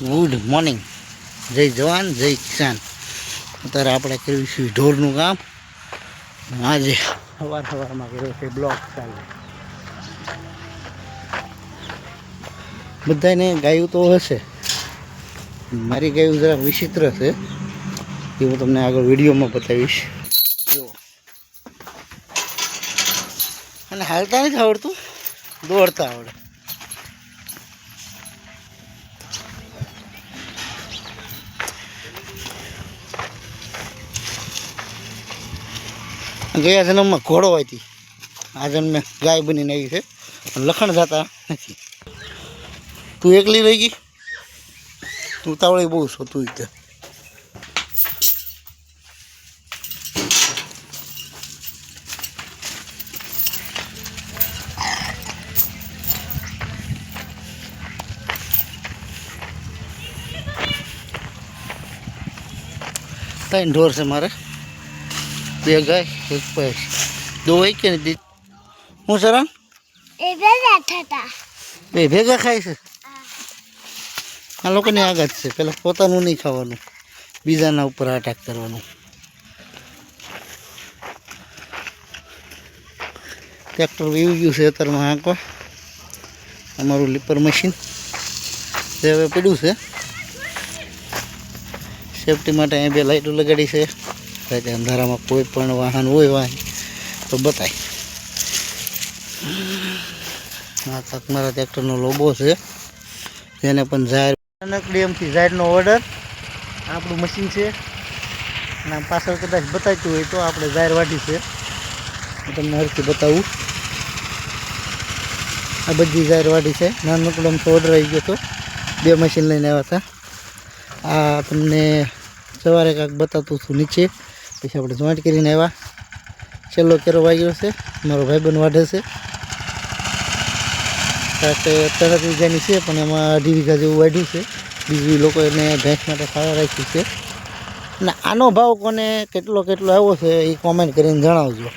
Good morning, જય જવાન જય કિસાન. અત્યારે આપણે કરીશું ઢોરનું કામ. આજે સવારમાં કર્યો છે બ્લોક ચાલે. બધાને ગાયું તો હશે, મારી ગાયું જરા વિચિત્ર છે, એ હું તમને આગળ વિડીયોમાં બતાવીશ. જો અને હાલતા નથી આવડતું, દોડતા આવડે. ગયા જન્મમાં ઘોડો હતી, આ જન્મે ગાય બનીને આવી છે. લખણ જતા નથી. તું એકલી રહી ગઈ, તું તાવળી બહુ છો તું. ત્રણ ઢોર છે મારે, બે ગાય એક ભેંસ. દો હોય કે નથી હું સરણ બે ભેગા ખાય છે. આ લોકોની આગળ છે, પેલા પોતાનું નહીં ખાવાનું, બીજાના ઉપર અટેક કરવાનું. ટ્રેક્ટર વીવી ગયું છે અત્યારમાં હાંકવા. અમારું લીપર મશીન જે હવે પડ્યું છે સેફટી માટે. અહીં બે લાઈટો લગાડી છે, અંધારામાં કોઈ પણ વાહન હોય વાહન તો બતાય. આ તક મારા ટ્રેક્ટરનો લોબો છે, જેને પણ જાહેર નકડી એમથી જાહેરનો ઓર્ડર. આપણું મશીન છે અને પાછળ કદાચ બતાવતું હોય તો આપણે જાહેર વાટી છે. હું તમને હરથી બતાવું. આ બધી જાહેર વાટી છે. નાનકડો એમથી ઓર્ડર આવી ગયો હતો, બે મશીન લઈને આવ્યા હતા. આ તમને સવારે કાંઈક બતાવતું હતું નીચે, પછી આપણે જોઈન્ટ કરીને આવ્યા. છેલ્લો કેરો વાગ્યો છે, મારો ભાઈબંધ વાઢે છે. સાથે 3 વીઘાની છે, પણ એમાં 2.5 વીઘા જેવું વાઢ્યું છે. બીજું લોકો એને ભેંસ માટે ખાવા રાખ્યું છે. અને આનો ભાવ કોને કેટલો આવ્યો છે એ કોમેન્ટ કરીને જણાવજો.